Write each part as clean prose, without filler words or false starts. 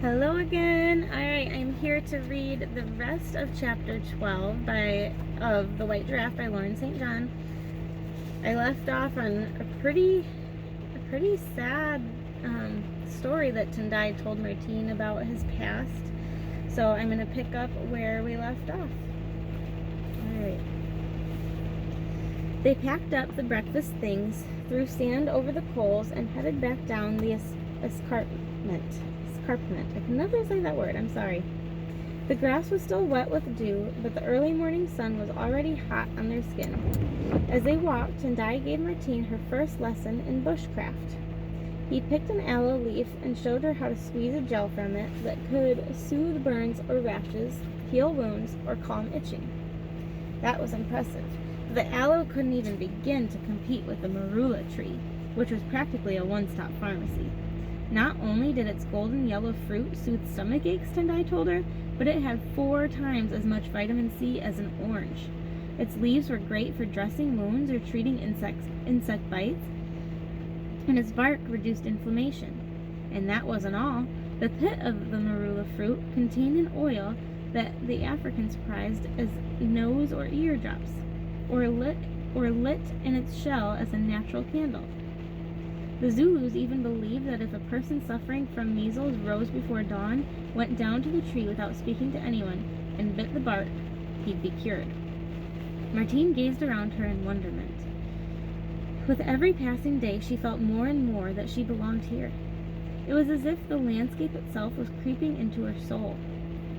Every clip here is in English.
Hello again. Alright, I'm here to read the rest of chapter 12 of The White Giraffe by Lauren St. John. I left off on a pretty sad story that Tendai told Martine about his past. So I'm going to pick up where we left off. Alright. They packed up the breakfast things, threw sand over the coals, and headed back down the escarpment. I can never say that word, I'm sorry. The grass was still wet with dew, but the early morning sun was already hot on their skin. As they walked, Tendai gave Martine her first lesson in bushcraft. He picked an aloe leaf and showed her how to squeeze a gel from it that could soothe burns or rashes, heal wounds, or calm itching. That was impressive. The aloe couldn't even begin to compete with the marula tree, which was practically a one-stop pharmacy. Not only did its golden yellow fruit soothe stomach aches, Tendai told her, but it had 4 times as much vitamin C as an orange. Its leaves were great for dressing wounds or treating insect bites, and its bark reduced inflammation. And that wasn't all. The pit of the marula fruit contained an oil that the Africans prized as nose or ear drops, or lit in its shell as a natural candle. The Zulus even believed that if a person suffering from measles rose before dawn, went down to the tree without speaking to anyone, and bit the bark, he'd be cured. Martine gazed around her in wonderment. With every passing day, she felt more and more that she belonged here. It was as if the landscape itself was creeping into her soul.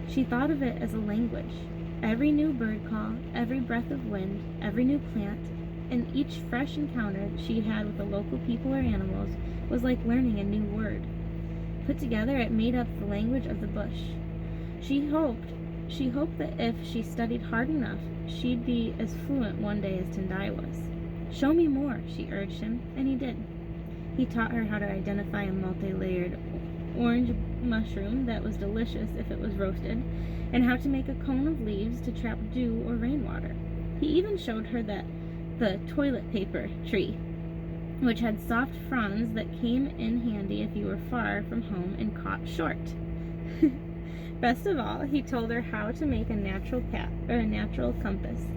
She thought of it as a language. Every new bird call, every breath of wind, every new plant, and each fresh encounter she had with the local people or animals was like learning a new word. Put together, it made up the language of the bush. She hoped that if she studied hard enough, she'd be as fluent one day as Tendai was. "Show me more," she urged him, and he did. He taught her how to identify a multi-layered orange mushroom that was delicious if it was roasted, and how to make a cone of leaves to trap dew or rainwater. He even showed her that the toilet paper tree, which had soft fronds that came in handy if you were far from home and caught short. Best of all, he told her how to make a natural compass.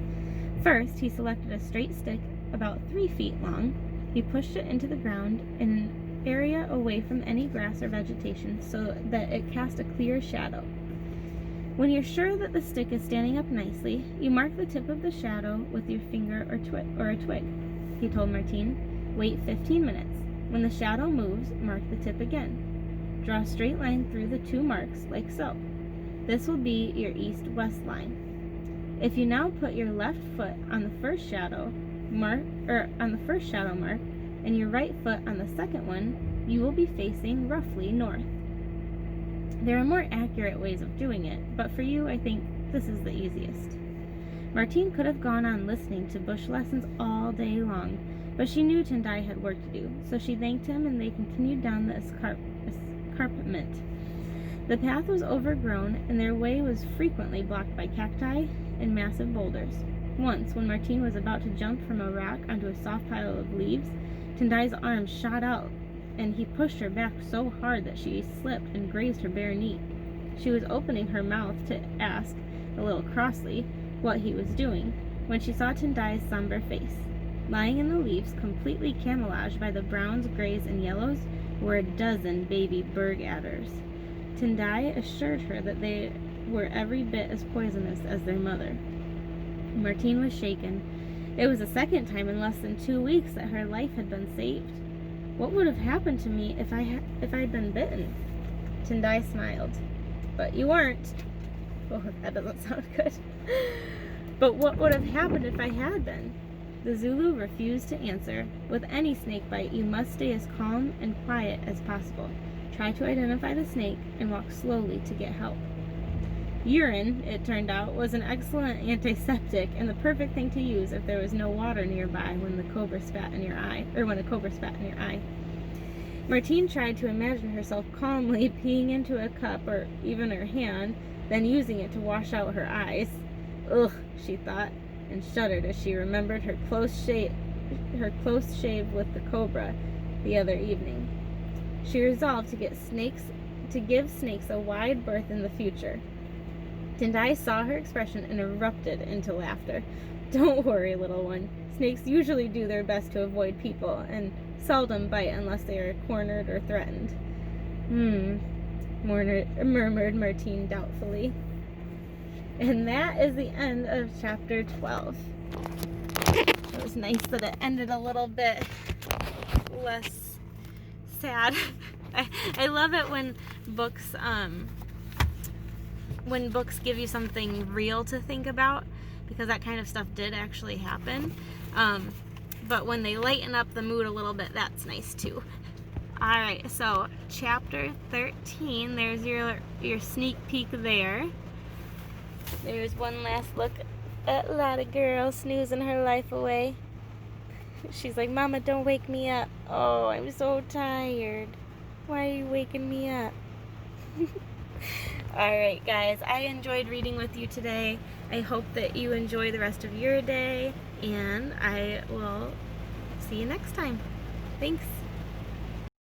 First, he selected a straight stick about 3 feet long. He pushed it into the ground in an area away from any grass or vegetation so that it cast a clear shadow. When you're sure that the stick is standing up nicely, you mark the tip of the shadow with your finger or a twig. He told Martine, "Wait 15 minutes. When the shadow moves, mark the tip again. Draw a straight line through the 2 marks, like so. This will be your east-west line. If you now put your left foot on the first shadow mark, and your right foot on the second one, you will be facing roughly north. There are more accurate ways of doing it, but for you, I think this is the easiest." Martine could have gone on listening to bush lessons all day long, but she knew Tendai had work to do, so she thanked him and they continued down the escarpment. The path was overgrown, and their way was frequently blocked by cacti and massive boulders. Once, when Martine was about to jump from a rock onto a soft pile of leaves, Tendai's arms shot out, and he pushed her back so hard that she slipped and grazed her bare knee. She was opening her mouth to ask, a little crossly, what he was doing, when she saw Tendai's somber face. Lying in the leaves, completely camouflaged by the browns, grays, and yellows, were a dozen baby berg adders. Tendai assured her that they were every bit as poisonous as their mother. Martine was shaken. It was the second time in less than 2 weeks that her life had been saved. What would have happened to me if I'd been bitten? Tendai smiled. "But you weren't." Oh, that doesn't sound good. "But what would have happened if I had been?" The Zulu refused to answer. With any snake bite, you must stay as calm and quiet as possible. Try to identify the snake and walk slowly to get help. Urine, it turned out, was an excellent antiseptic and the perfect thing to use if there was no water nearby when a cobra spat in your eye. Martine tried to imagine herself calmly peeing into a cup or even her hand, then using it to wash out her eyes. Ugh, she thought, and shuddered as she remembered her close shave with the cobra the other evening. She resolved to get snakes to give snakes a wide berth in the future. Tendai saw her expression and erupted into laughter. Don't worry, little one. Snakes usually do their best to avoid people and seldom bite unless they are cornered or threatened. Murmured Martine doubtfully. And that is the end of chapter 12. It was nice that it ended a little bit less sad. I love it when books give you something real to think about, because that kind of stuff did actually happen. But when they lighten up the mood a little bit, that's nice too. Alright, so chapter 13, there's your sneak peek there. There's one last look at Lotta girl snoozing her life away. She's like, Mama, don't wake me up. Oh, I'm so tired. Why are you waking me up? Alright guys, I enjoyed reading with you today. I hope that you enjoy the rest of your day, and I will see you next time. Thanks.